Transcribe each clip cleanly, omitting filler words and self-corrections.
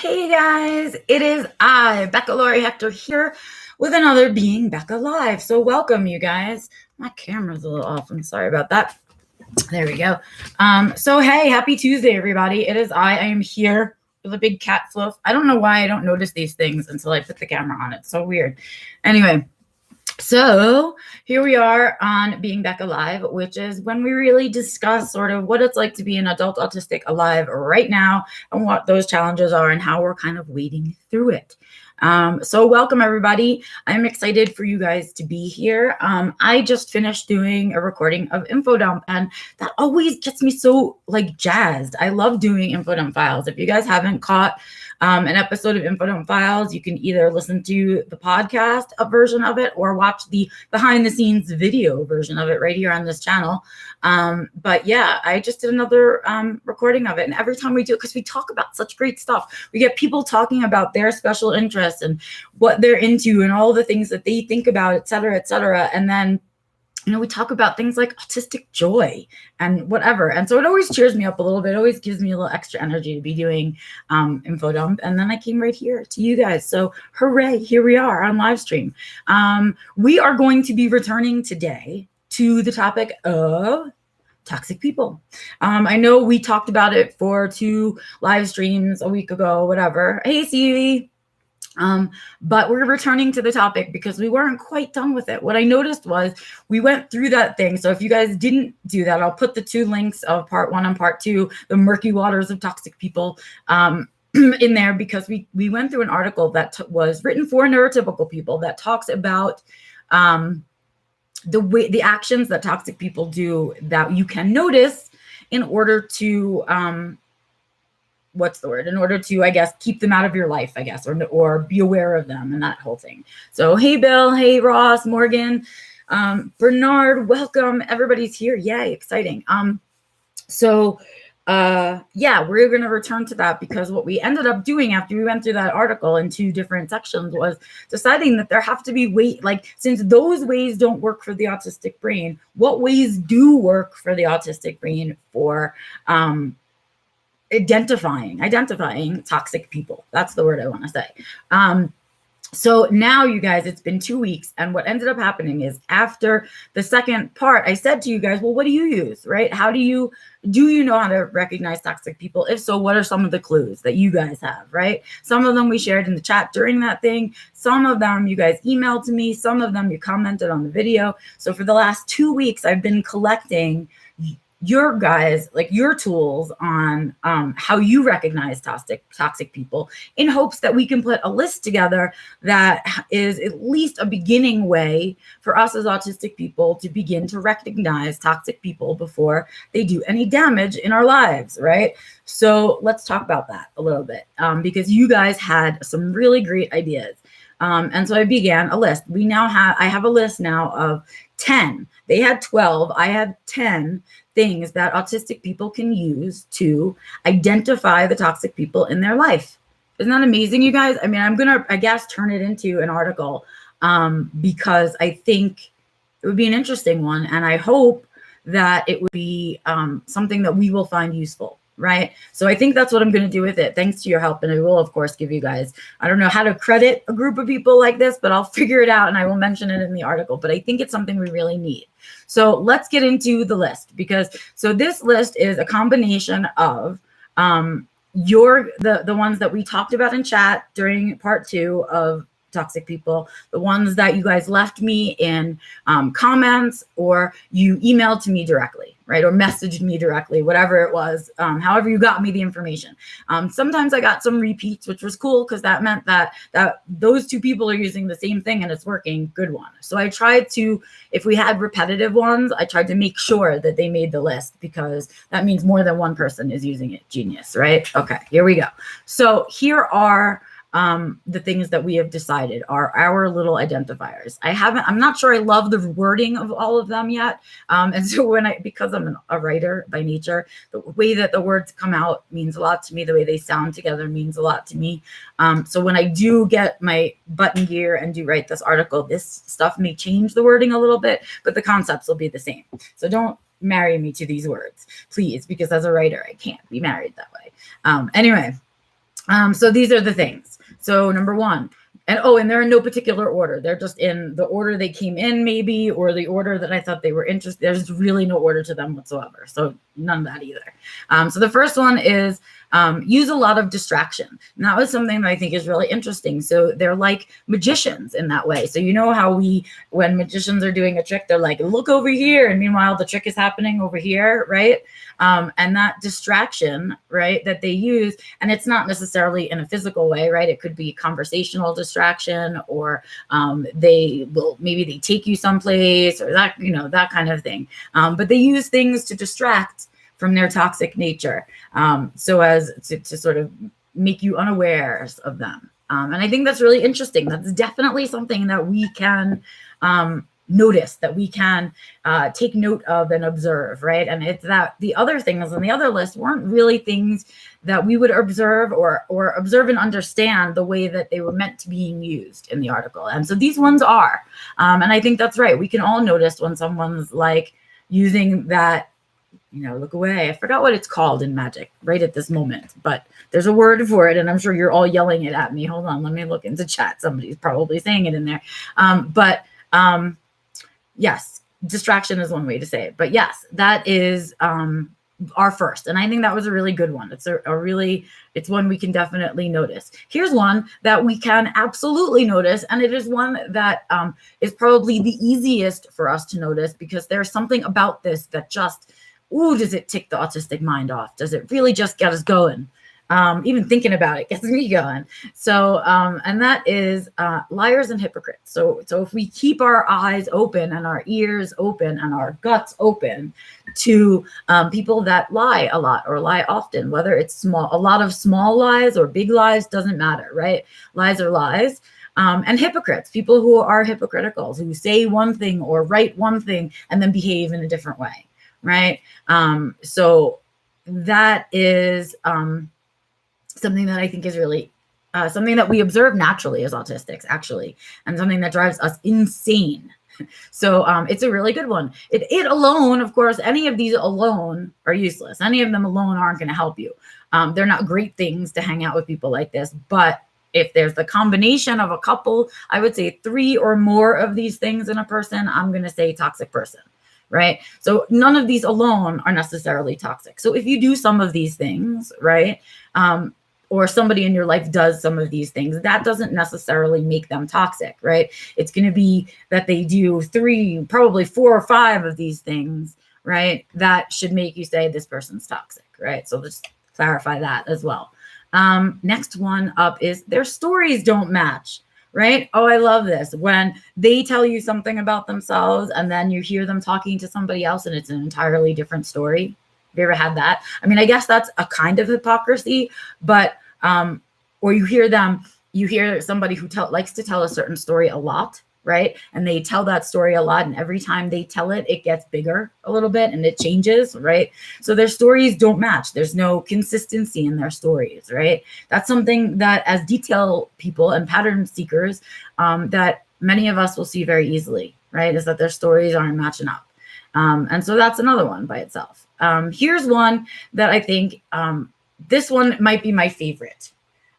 Hey guys, it is I, Becca Lori Hector, here with another Being Becca Live. So welcome, you guys. My camera's a little off. I'm sorry about that. There we go. So hey, happy Tuesday, everybody. It is I am here with a big cat fluff. I don't know why I don't notice these things until I put the camera on. It's so weird. Anyway, so here we are on Being Becca Live, which is when we really discuss sort of what it's like to be an adult autistic alive right now and what those challenges are and how we're kind of wading through it. So welcome, everybody. I'm excited for you guys to be here. I just finished doing a recording of Infodump, and that always gets me so jazzed. I love doing Infodump files. If you guys haven't caught an episode of Infodump Files, you can either listen to the podcast version of it or watch the behind the scenes video version of it right here on this channel. But yeah, I just did another recording of it. And every time we do it, because we talk about such great stuff, we get people talking about their special interests and what they're into and all the things that they think about, et cetera, et cetera. And then we talk about things like autistic joy and whatever. And so it always cheers me up a little bit. It always gives me a little extra energy to be doing Infodump. And then I came right here to you guys. So hooray, here we are on live stream. We are going to be returning today to the topic of toxic people. I know we talked about it for 2 live streams a week ago, whatever. Hey, Stevie. But we're returning to the topic because we weren't quite done with it. What I noticed was we went through that thing. So if you guys didn't do that, I'll put the 2 links of part 1 and part 2, the murky waters of toxic people, in there, because we went through an article that was written for neurotypical people that talks about the actions that toxic people do that you can notice in order to in order to, I guess, keep them out of your life, I guess, or be aware of them and that whole thing. So, hey, Bill, hey, Ross, Morgan, Bernard, welcome. Everybody's here. Yay, exciting. Yeah, we're going to return to that because what we ended up doing after we went through that article in 2 different sections was deciding that there have to be since those ways don't work for the autistic brain, what ways do work for the autistic brain for, identifying toxic people. That's the word I want to say. So now, you guys, it's been 2 weeks, and what ended up happening is after the second part, I said to you guys, well, what do you use, right? Do you know how to recognize toxic people? If so, what are some of the clues that you guys have, right? Some of them we shared in the chat during that thing. Some of them you guys emailed to me. Some of them you commented on the video. So for the last 2 weeks, I've been collecting your guys, your tools on how you recognize toxic people, in hopes that we can put a list together that is at least a beginning way for us as autistic people to begin to recognize toxic people before they do any damage in our lives, right? So let's talk about that a little bit, because you guys had some really great ideas. And so I began a list. I have a list now of 10. They had 12. I had 10 things that autistic people can use to identify the toxic people in their life. Isn't that amazing, you guys? I mean, I'm going to, I guess, turn it into an article because I think it would be an interesting one. And I hope that it would be something that we will find useful. Right. So I think that's what I'm going to do with it. Thanks to your help. And I will, of course, give you guys, I don't know how to credit a group of people like this, but I'll figure it out and I will mention it in the article. But I think it's something we really need. So let's get into the list, so this list is a combination of the ones that we talked about in chat during part 2 of toxic people, the ones that you guys left me in comments, or you emailed to me directly, right? Or messaged me directly, whatever it was, however you got me the information. Sometimes I got some repeats, which was cool because that meant that those 2 people are using the same thing and it's working. Good one. So I tried to, if we had repetitive ones, I tried to make sure that they made the list, because that means more than one person is using it. Genius, right? Okay, here we go. So here are the things that we have decided are our little identifiers. I'm not sure I love the wording of all of them yet. And so because I'm a writer by nature, the way that the words come out means a lot to me. The way they sound together means a lot to me. So when I do get my butt in gear and do write this article, this stuff may change the wording a little bit, but the concepts will be the same. So don't marry me to these words, please, because as a writer, I can't be married that way. Anyway. So these are the things. So number one, and they're in no particular order. They're just in the order they came in, maybe, or the order that I thought they were interested. There's really no order to them whatsoever. So none of that either. So the first one is use a lot of distraction. And that was something that I think is really interesting. So they're like magicians in that way. So you know how when magicians are doing a trick, they're like, look over here. And meanwhile, the trick is happening over here, right? And that distraction, right, that they use, and it's not necessarily in a physical way, right? It could be conversational distraction, or maybe they take you someplace, or that, that kind of thing. But they use things to distract from their toxic nature, so as to sort of make you unaware of them. And I think that's really interesting. That's definitely something that we can notice, that we can take note of and observe, right? And it's that the other things on the other list weren't really things that we would observe or observe and understand the way that they were meant to being used in the article. And so these ones are. And I think that's right. We can all notice when someone's like using that, look away. I forgot what it's called in magic right at this moment, but there's a word for it, and I'm sure you're all yelling it at me. Hold on, let me look into chat. Somebody's probably saying it in there. Yes, distraction is one way to say it, but yes, that is our first. And I think that was a really good one. It's one we can definitely notice. Here's one that we can absolutely notice. And it is one that is probably the easiest for us to notice, because there's something about this that just, does it tick the autistic mind off? Does it really just get us going? Even thinking about it gets me going. So, and that is liars and hypocrites. So if we keep our eyes open and our ears open and our guts open to people that lie a lot or lie often, whether it's a lot of small lies or big lies, doesn't matter, right? Lies are lies. And hypocrites, people who are hypocritical, who say one thing or write one thing and then behave in a different way, right? So that is something that I think is really something that we observe naturally as autistics, actually, and something that drives us insane. So it's a really good one. It alone, of course, any of these alone are useless. Any of them alone aren't going to help you. They're not great things to hang out with people like this. But if there's the combination of a couple, I would say 3 or more of these things in a person, I'm going to say toxic person. Right? So none of these alone are necessarily toxic. So if you do some of these things, right, or somebody in your life does some of these things, that doesn't necessarily make them toxic, right? It's going to be that they do 3, probably 4 or 5 of these things, right, that should make you say this person's toxic, right? So just clarify that as well. Next one up is their stories don't match. Right? Oh, I love this. When they tell you something about themselves and then you hear them talking to somebody else and it's an entirely different story. Have you ever had that? I mean, I guess that's a kind of hypocrisy, but, or you hear somebody who likes to tell a certain story a lot, right? And they tell that story a lot. And every time they tell it, it gets bigger a little bit and it changes, right? So their stories don't match. There's no consistency in their stories, right? That's something that as detail people and pattern seekers, that many of us will see very easily, right? Is that their stories aren't matching up. And so that's another one by itself. Here's one that I think, this one might be my favorite.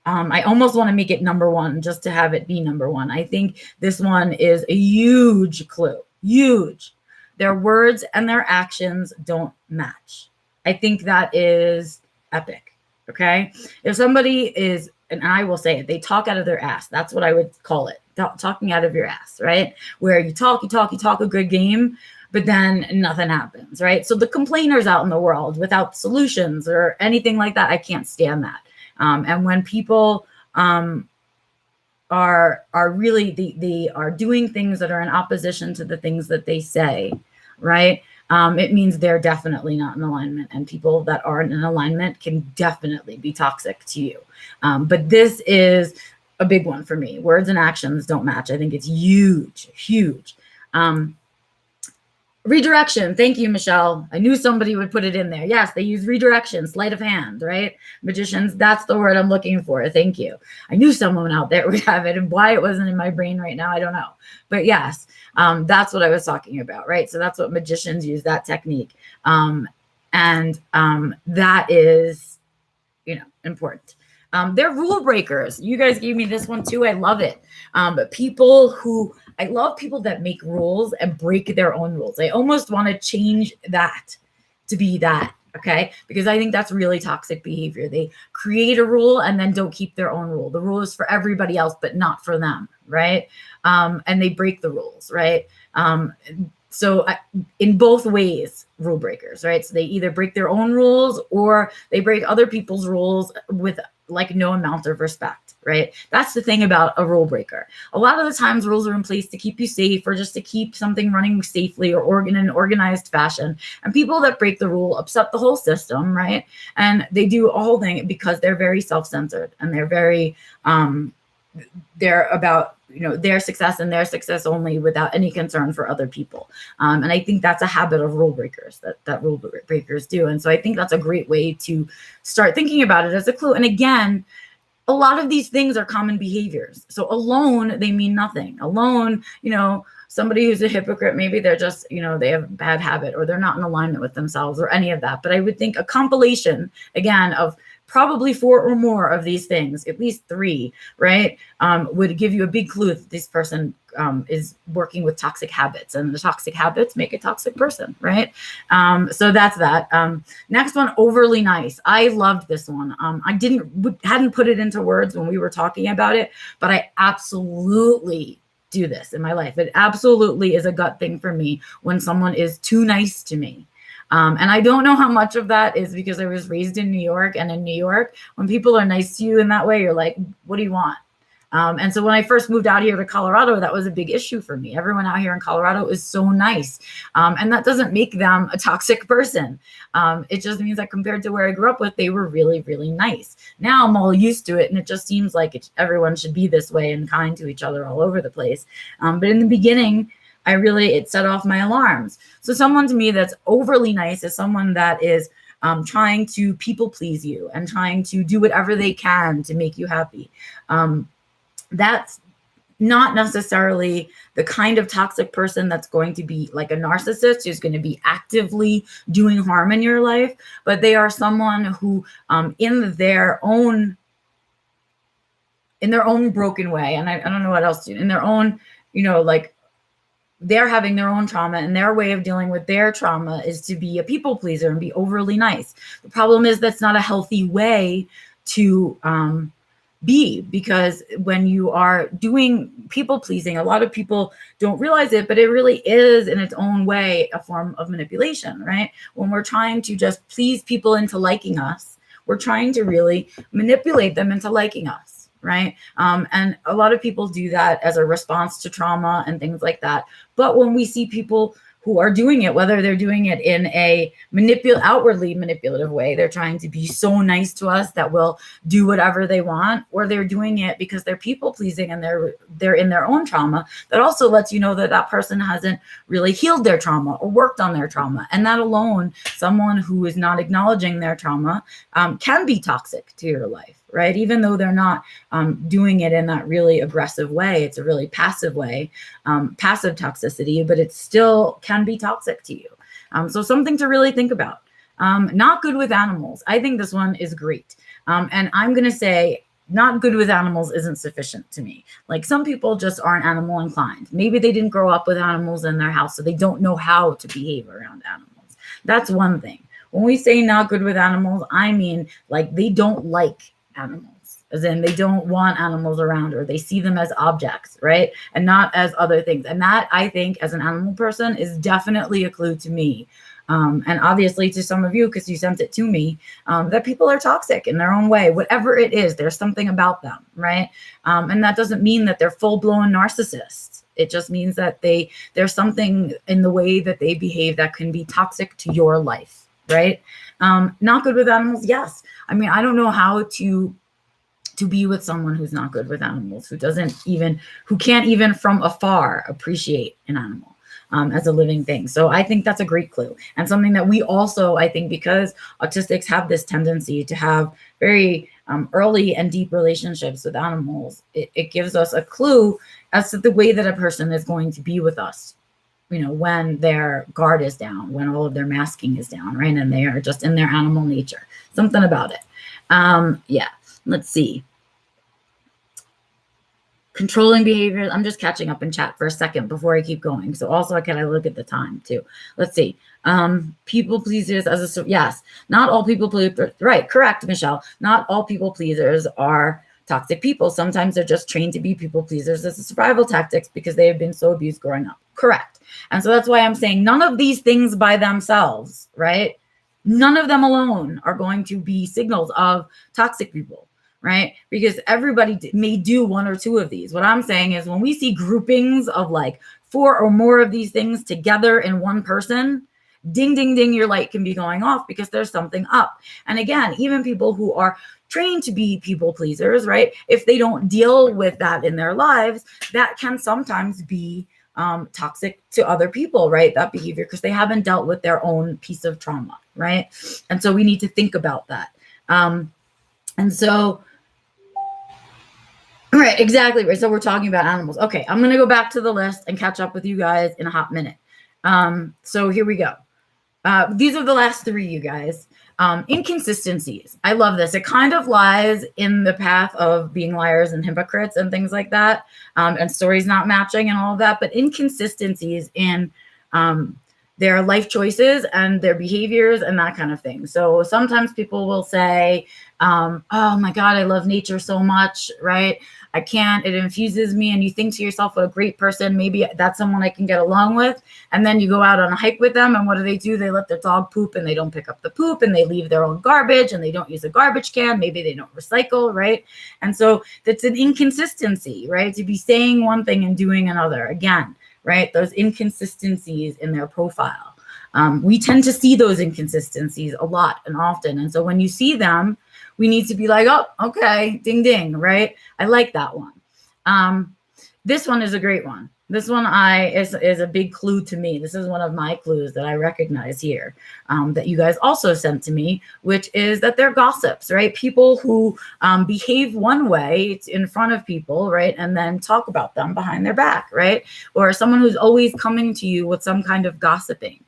I almost want to make it number 1 just to have it be number 1. I think this one is a huge clue. Huge. Their words and their actions don't match. I think that is epic. Okay. If somebody is, and I will say it, they talk out of their ass. That's what I would call it. Talking out of your ass, right? Where you talk a good game, but then nothing happens, right? So the complainers out in the world without solutions or anything like that, I can't stand that. And when people are really, they are doing things that are in opposition to the things that they say, right? It means they're definitely not in alignment, and people that aren't in alignment can definitely be toxic to you. But this is a big one for me. Words and actions don't match. I think it's huge, huge. Redirection. Thank you, Michelle. I knew somebody would put it in there. Yes, they use redirection, sleight of hand, right? Magicians, that's the word I'm looking for. Thank you. I knew someone out there would have it, and why it wasn't in my brain right now, I don't know. But yes, that's what I was talking about, right? So that's what magicians use, that technique. And that is, important. They're rule breakers. You guys gave me this one too. I love it. But people who, I love people that make rules and break their own rules. I almost want to change that to be that. Okay. Because I think that's really toxic behavior. They create a rule and then don't keep their own rule. The rule is for everybody else, but not for them. Right. And they break the rules. Right. So in both ways, rule breakers, right? So they either break their own rules or they break other people's rules with like no amount of respect, right? That's the thing about a rule breaker. A lot of the times rules are in place to keep you safe or just to keep something running safely or in an organized fashion. And people that break the rule upset the whole system, right? And they do a whole thing because they're very self-centered and they're very, they're about, you know, their success and their success only without any concern for other people. And I think that's a habit of rule breakers that rule breakers do. And so I think that's a great way to start thinking about it as a clue. And again, a lot of these things are common behaviors. So alone, they mean nothing. Alone, you know, somebody who's a hypocrite, maybe they're just, you know, they have a bad habit or they're not in alignment with themselves or any of that. But I would think a compilation, again, of probably 4 or more of these things, at least 3, right, would give you a big clue that this person is working with toxic hadnits, and the toxic habits make a toxic person, right? So that's that. Next one, overly nice. I loved this one. I hadn't put it into words when we were talking about it, but I absolutely do this in my life. It absolutely is a gut thing for me when someone is too nice to me. And I don't know how much of that is because I was raised in New York, and in New York, when people are nice to you in that way, you're like, what do you want? And so when I first moved out here to Colorado, that was a big issue for me. Everyone out here in Colorado is so nice. And that doesn't make them a toxic person. It just means that compared to where I grew up with, they were really, really nice. Now I'm all used to it. And it just seems like everyone should be this way and kind to each other all over the place. But in the beginning, it set off my alarms. So someone to me that's overly nice is someone that is trying to people please you and trying to do whatever they can to make you happy. That's not necessarily the kind of toxic person that's going to be like a narcissist who's going to be actively doing harm in your life, but they are someone who in their own broken way, and I don't know what else to do, in their own, you know, like, they're having their own trauma, and their way of dealing with their trauma is to be a people pleaser and be overly nice. The problem is that's not a healthy way to be, because when you are doing people pleasing, a lot of people don't realize it, but it really is in its own way a form of manipulation, right? When we're trying to just please people into liking us, we're trying to really manipulate them into liking us. Right. And a lot of people do that as a response to trauma and things like that. But when we see people who are doing it, whether they're doing it in a outwardly manipulative way, they're trying to be so nice to us that we'll do whatever they want, or they're doing it because they're people pleasing and they're in their own trauma, that also lets you know that that person hasn't really healed their trauma or worked on their trauma. And that alone, someone who is not acknowledging their trauma can be toxic to your life. Right? Even though they're not doing it in that really aggressive way, it's a really passive way, passive toxicity, but it still can be toxic to you. So something to really think about. Not good with animals. I think this one is great. And I'm going to say not good with animals isn't sufficient to me. Like, some people just aren't animal inclined. Maybe they didn't grow up with animals in their house, so they don't know how to behave around animals. That's one thing. When we say not good with animals, I mean like they don't like animals, as in they don't want animals around, or they see them as objects, right? And not as other things. And that, I think, as an animal person, is definitely a clue to me. And obviously to some of you, because you sent it to me, that people are toxic in their own way. Whatever it is, there's something about them, right? And that doesn't mean that they're full-blown narcissists. It just means that there's something in the way that they behave that can be toxic to your life, right? Not good with animals, yes. I mean, I don't know how to be with someone who's not good with animals, who can't even from afar appreciate an animal as a living thing. So I think that's a great clue, and something that we also, I think, because autistics have this tendency to have very early and deep relationships with animals, it gives us a clue as to the way that a person is going to be with us, you know, when their guard is down, when all of their masking is down, right? And they are just in their animal nature, something about it. Yeah. Let's see. Controlling behaviors. I'm just catching up in chat for a second before I keep going. So also, can I look at the time too? Let's see. People pleasers as a, yes, not all people pleasers. Right. Correct, Michelle. Not all people pleasers are toxic people. Sometimes they're just trained to be people pleasers as a survival tactics because they have been so abused growing up. Correct. And so that's why I'm saying none of these things by themselves, right? None of them alone are going to be signals of toxic people. Right? Because everybody may do one or two of these. What I'm saying is when we see groupings of like 4 or more of these things together in one person, ding, ding, ding, your light can be going off because there's something up. And again, even people who are trained to be people pleasers, right? If they don't deal with that in their lives, that can sometimes be toxic to other people, right? That behavior, because they haven't dealt with their own piece of trauma, right? And so we need to think about that. And so, right, exactly right. So we're talking about animals. Okay, I'm going to go back to the list and catch up with you guys in a hot minute. So here we go. These are the last 3, you guys. Inconsistencies. I love this. It kind of lies in the path of being liars and hypocrites and things like that, and stories not matching and all of that. But inconsistencies in their life choices and their behaviors and that kind of thing. So sometimes people will say, oh my God, I love nature so much, right? I can't, it infuses me. And you think to yourself, what a great person, maybe that's someone I can get along with. And then you go out on a hike with them and what do? They let their dog poop and they don't pick up the poop and they leave their own garbage and they don't use a garbage can. Maybe they don't recycle, right? And so that's an inconsistency, right? To be saying one thing and doing another. Again, right? Those inconsistencies in their profile. We tend to see those inconsistencies a lot and often. And so when you see them, we need to be like, oh, okay, ding, ding, right? I like that one. This one is a great one. This one is a big clue to me. This is one of my clues that I recognize here that you guys also sent to me, which is that they're gossips, right? People who behave one way in front of people, right? And then talk about them behind their back, right? Or someone who's always coming to you with some kind of gossiping.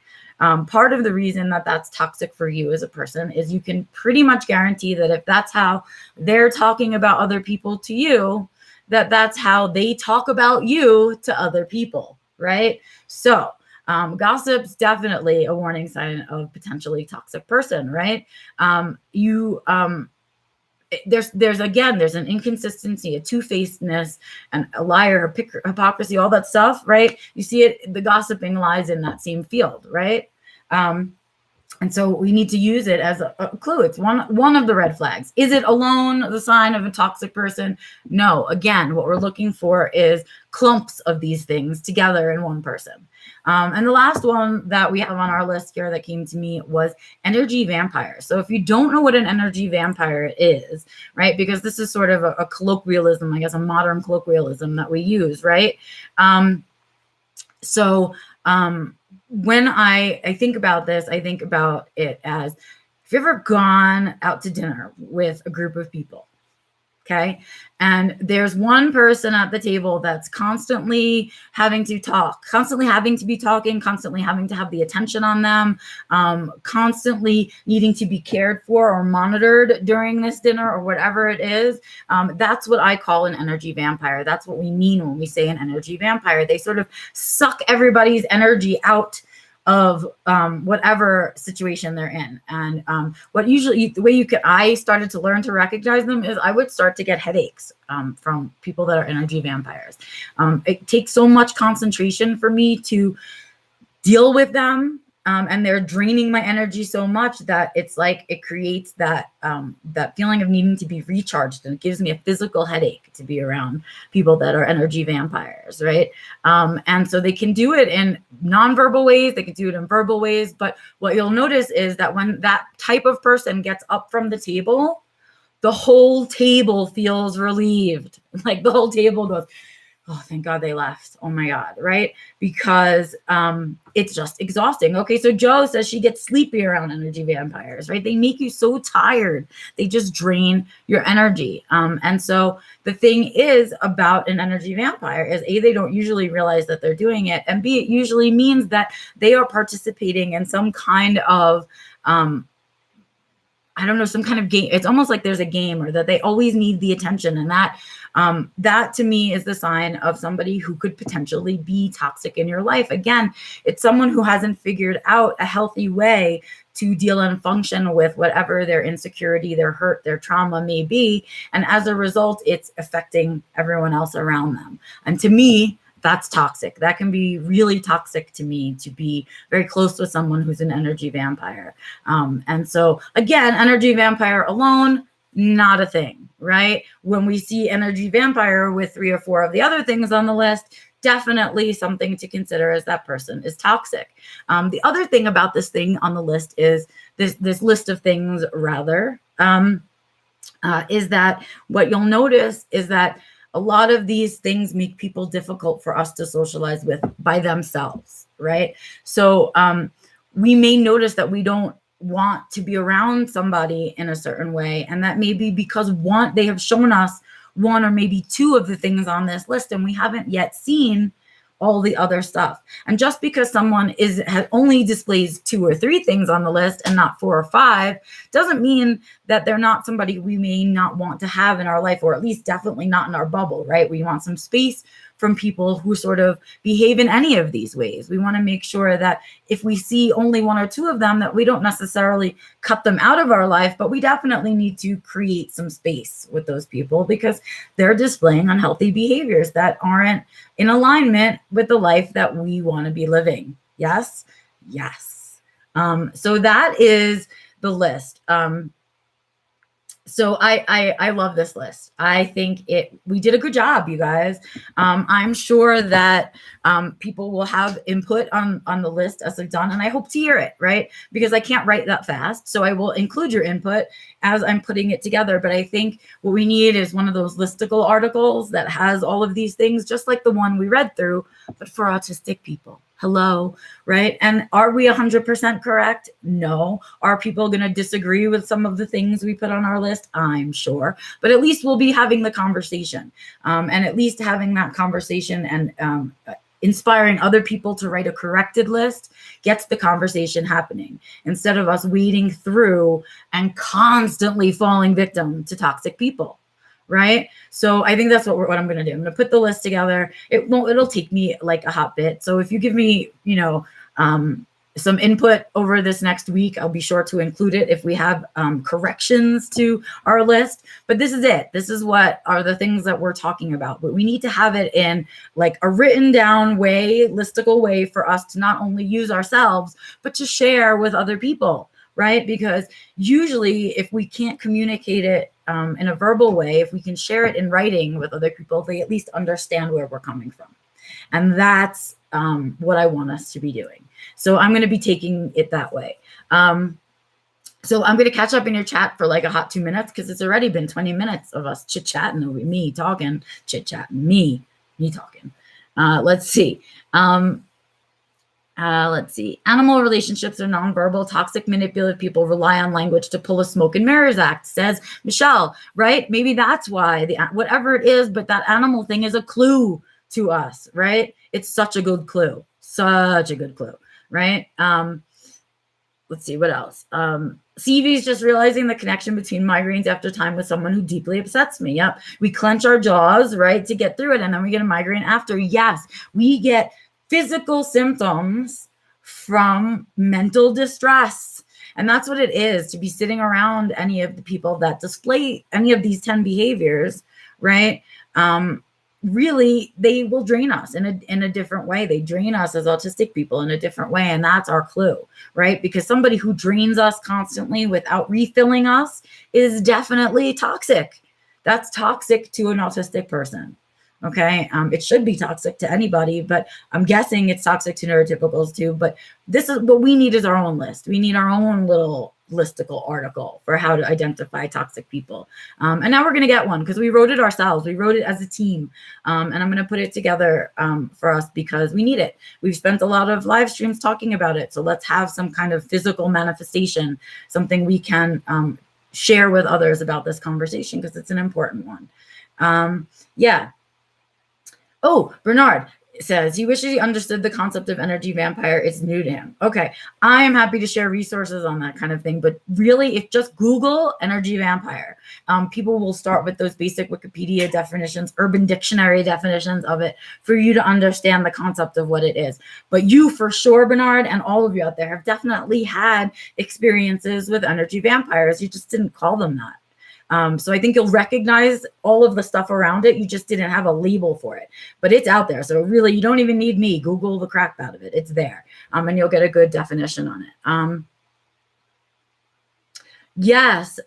Part of the reason that that's toxic for you as a person is you can pretty much guarantee that if that's how they're talking about other people to you, that's how they talk about you to other people, right? So gossip's definitely a warning sign of potentially toxic person, right? There's an inconsistency, a two-facedness, and a liar, hypocrisy, all that stuff, right? You see it, the gossiping lies in that same field, right? And so we need to use it as a clue. It's one of the red flags. Is it alone the sign of a toxic person? No. Again, what we're looking for is clumps of these things together in one person. And the last one that we have on our list here that came to me was energy vampire. So if you don't know what an energy vampire is, right, because this is sort of a colloquialism, I guess, a modern colloquialism that we use, right? When I think about this, I think about it as, if you've ever gone out to dinner with a group of people, okay, and there's one person at the table that's constantly having to talk, constantly having to be talking, constantly having to have the attention on them, constantly needing to be cared for or monitored during this dinner or whatever it is, that's what I call an energy vampire. That's what we mean when we say an energy vampire. They sort of suck everybody's energy out of whatever situation they're in. And the way I started to learn to recognize them is I would start to get headaches from people that are energy vampires. It takes so much concentration for me to deal with them. And they're draining my energy so much that it's like it creates that feeling of needing to be recharged, and it gives me a physical headache to be around people that are energy vampires, right? And so they can do it in nonverbal ways, they can do it in verbal ways, but what you'll notice is that when that type of person gets up from the table, the whole table feels relieved. Like the whole table goes, oh, thank God they left. Oh my God, right? Because it's just exhausting. Okay, so Joe says she gets sleepy around energy vampires, right? They make you so tired. They just drain your energy. And so the thing is about an energy vampire is A, they don't usually realize that they're doing it, and B, it usually means that they are participating in some kind of I don't know, some kind of game. It's almost like there's a game, or that they always need the attention. And that to me is the sign of somebody who could potentially be toxic in your life. Again, it's someone who hasn't figured out a healthy way to deal and function with whatever their insecurity, their hurt, their trauma may be. And as a result, it's affecting everyone else around them. And to me, that's toxic. That can be really toxic to me, to be very close with someone who's an energy vampire. And so again, energy vampire alone, not a thing, right? When we see energy vampire with 3 or 4 of the other things on the list, definitely something to consider, as that person is toxic. The other thing about this thing on the list is this list of things rather, is that what you'll notice is that a lot of these things make people difficult for us to socialize with by themselves, right? So we may notice that we don't want to be around somebody in a certain way, and that may be because they have shown us 1 or maybe 2 of the things on this list, and we haven't yet seen all the other stuff. And just because someone has only displays 2 or 3 things on the list and not 4 or 5, doesn't mean that they're not somebody we may not want to have in our life, or at least definitely not in our bubble, right? We want some space from people who sort of behave in any of these ways. We want to make sure that if we see only 1 or 2 of them, that we don't necessarily cut them out of our life, but we definitely need to create some space with those people because they're displaying unhealthy behaviors that aren't in alignment with the life that we want to be living. Yes? Yes. So that is the list. So I love this list. I think we did a good job, you guys. I'm sure that people will have input on the list as it's done, and I hope to hear it, right? Because I can't write that fast, so I will include your input as I'm putting it together. But I think what we need is one of those listicle articles that has all of these things, just like the one we read through, but for autistic people. Hello, right? And are we 100% correct? No. Are people going to disagree with some of the things we put on our list? I'm sure. But at least we'll be having the conversation. And at least having that conversation and inspiring other people to write a corrected list gets the conversation happening, instead of us wading through and constantly falling victim to toxic people. Right? So I think that's what I'm going to do. I'm going to put the list together. It'll take me like a hot bit. So if you give me, some input over this next week, I'll be sure to include it if we have corrections to our list. But this is it. This is what are the things that we're talking about. But we need to have it in like a written down way, listicle way for us to not only use ourselves, but to share with other people. Right? Because usually if we can't communicate it in a verbal way, if we can share it in writing with other people, they at least understand where we're coming from. And that's what I want us to be doing. So I'm going to be taking it that way. So I'm going to catch up in your chat for like a hot 2 minutes, because it's already been 20 minutes of us chit-chatting, me talking, chit-chatting, me talking. Let's see. Let's see. Animal relationships are nonverbal. Toxic, manipulative people rely on language to pull a smoke and mirrors act, says Michelle, right? Maybe that's why whatever it is, but that animal thing is a clue to us, right? It's such a good clue. Such a good clue, right? Let's see, what else? CV's just realizing the connection between migraines after time with someone who deeply upsets me. Yep. We clench our jaws, right, to get through it, and then we get a migraine after. Yes, we get physical symptoms from mental distress. And that's what it is to be sitting around any of the people that display any of these 10 behaviors, right? Really, they will drain us in a different way. They drain us as autistic people in a different way. And that's our clue, right? Because somebody who drains us constantly without refilling us is definitely toxic. That's toxic to an autistic person. Okay. It should be toxic to anybody, but I'm guessing it's toxic to neurotypicals too. But this is what we need is our own list. We need our own little listicle article for how to identify toxic people. And now we're going to get one because we wrote it ourselves. We wrote it as a team. And I'm going to put it together for us because we need it. We've spent a lot of live streams talking about it. So let's have some kind of physical manifestation, something we can share with others about this conversation because it's an important one. Yeah. Oh, Bernard, says he wishes he understood the concept of energy vampire. It's new to him. Okay, I am happy to share resources on that kind of thing, but really, if just Google energy vampire, people will start with those basic Wikipedia definitions, Urban Dictionary definitions of it, for you to understand the concept of what it is. But you, for sure, Bernard, and all of you out there have definitely had experiences with energy vampires. You just didn't call them that. So I think you'll recognize all of the stuff around it. You just didn't have a label for it, but it's out there. So really, you don't even need me. Google the crap out of it. It's there. And you'll get a good definition on it. Yes.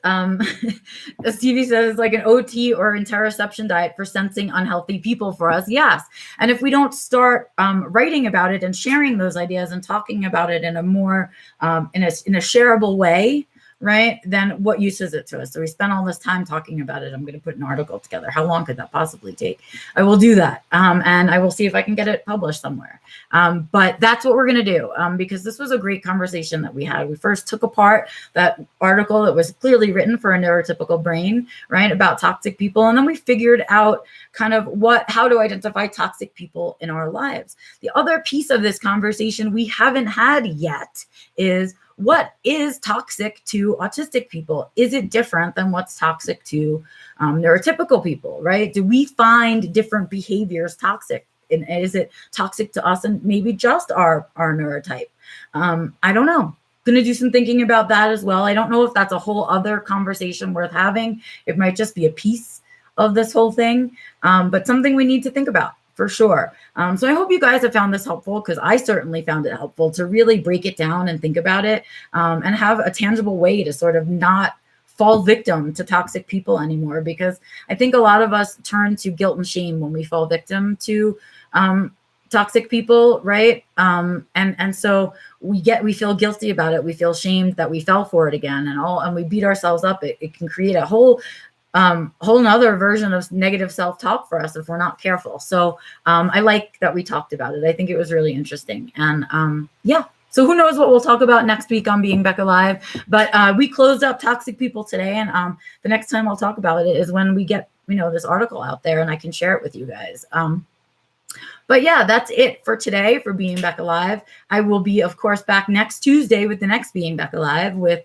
Stevie says it's like an OT or interoception diet for sensing unhealthy people for us. Yes. And if we don't start writing about it and sharing those ideas and talking about it in a more in a shareable way, right, then what use is it to us? So we spent all this time talking about it. I'm going to put an article together. How long could that possibly take? I will do that. And I will see if I can get it published somewhere. But that's what we're going to do, because this was a great conversation that we had. We first took apart that article that was clearly written for a neurotypical brain, right, about toxic people. And then we figured out kind of how to identify toxic people in our lives. The other piece of this conversation we haven't had yet is, what is toxic to autistic people? Is it different than what's toxic to neurotypical people, right? Do we find different behaviors toxic? And is it toxic to us and maybe just our neurotype? I don't know. Going to do some thinking about that as well. I don't know if that's a whole other conversation worth having. It might just be a piece of this whole thing, but something we need to think about, for sure. So I hope you guys have found this helpful, because I certainly found it helpful to really break it down and think about it, and have a tangible way to sort of not fall victim to toxic people anymore. Because I think a lot of us turn to guilt and shame when we fall victim to toxic people, right? And so we feel guilty about it. We feel shamed that we fell for it again, and we beat ourselves up. It can create a whole nother version of negative self-talk for us if we're not careful. So I like that we talked about it. I think it was really interesting. And yeah, so who knows what we'll talk about next week on Being Becca Live. But we closed up toxic people today. And the next time I'll talk about it is when we get, this article out there and I can share it with you guys. But yeah, that's it for today for Being Becca Live. I will be, of course, back next Tuesday with the next Being Becca Live with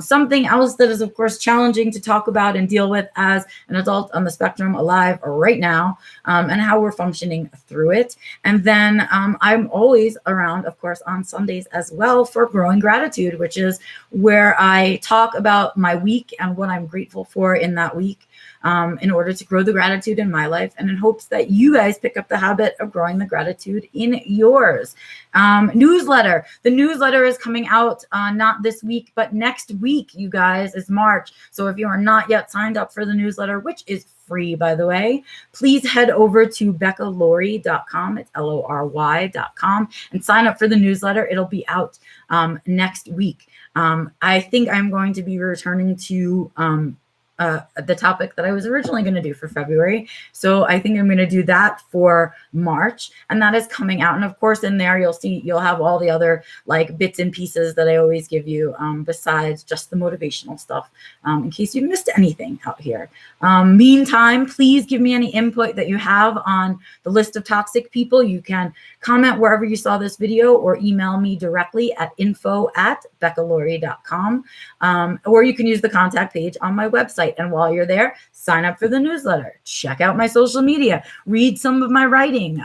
something else that is, of course, challenging to talk about and deal with as an adult on the spectrum alive right now, and how we're functioning through it. And then I'm always around, of course, on Sundays as well for Growing Gratitude, which is where I talk about my week and what I'm grateful for in that week, in order to grow the gratitude in my life, and in hopes that you guys pick up the habit of growing the gratitude in yours. Newsletter. The newsletter is coming out not this week, but next week, you guys, is March. So if you are not yet signed up for the newsletter, which is free, by the way, please head over to beccalory.com. It's LORY.com, and sign up for the newsletter. It'll be out next week. I think I'm going to be returning to the topic that I was originally going to do for February. So I think I'm going to do that for March, and that is coming out. And of course, in there, you'll have all the other like bits and pieces that I always give you, besides just the motivational stuff, in case you missed anything out here. Meantime, please give me any input that you have on the list of toxic people. You can comment wherever you saw this video, or email me directly at info@beccalory.com. Or you can use the contact page on my website. And while you're there, sign up for the newsletter, check out my social media, read some of my writing,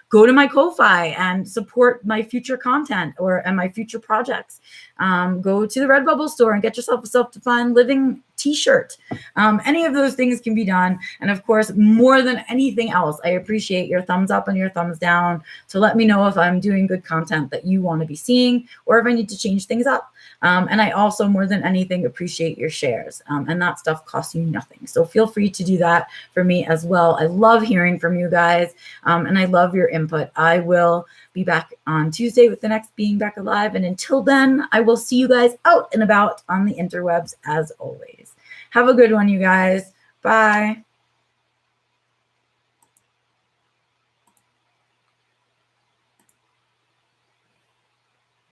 go to my Ko-Fi and support my future content and my future projects. Go to the Redbubble store and get yourself a self-defined living t-shirt. Any of those things can be done. And of course, more than anything else, I appreciate your thumbs up and your thumbs down to let me know if I'm doing good content that you want to be seeing, or if I need to change things up. And I also, more than anything, appreciate your shares. And that stuff costs you nothing. So feel free to do that for me as well. I love hearing from you guys, and I love your input. I will be back on Tuesday with the next Being Becca Live. And until then, I will see you guys out and about on the interwebs as always. Have a good one, you guys. Bye.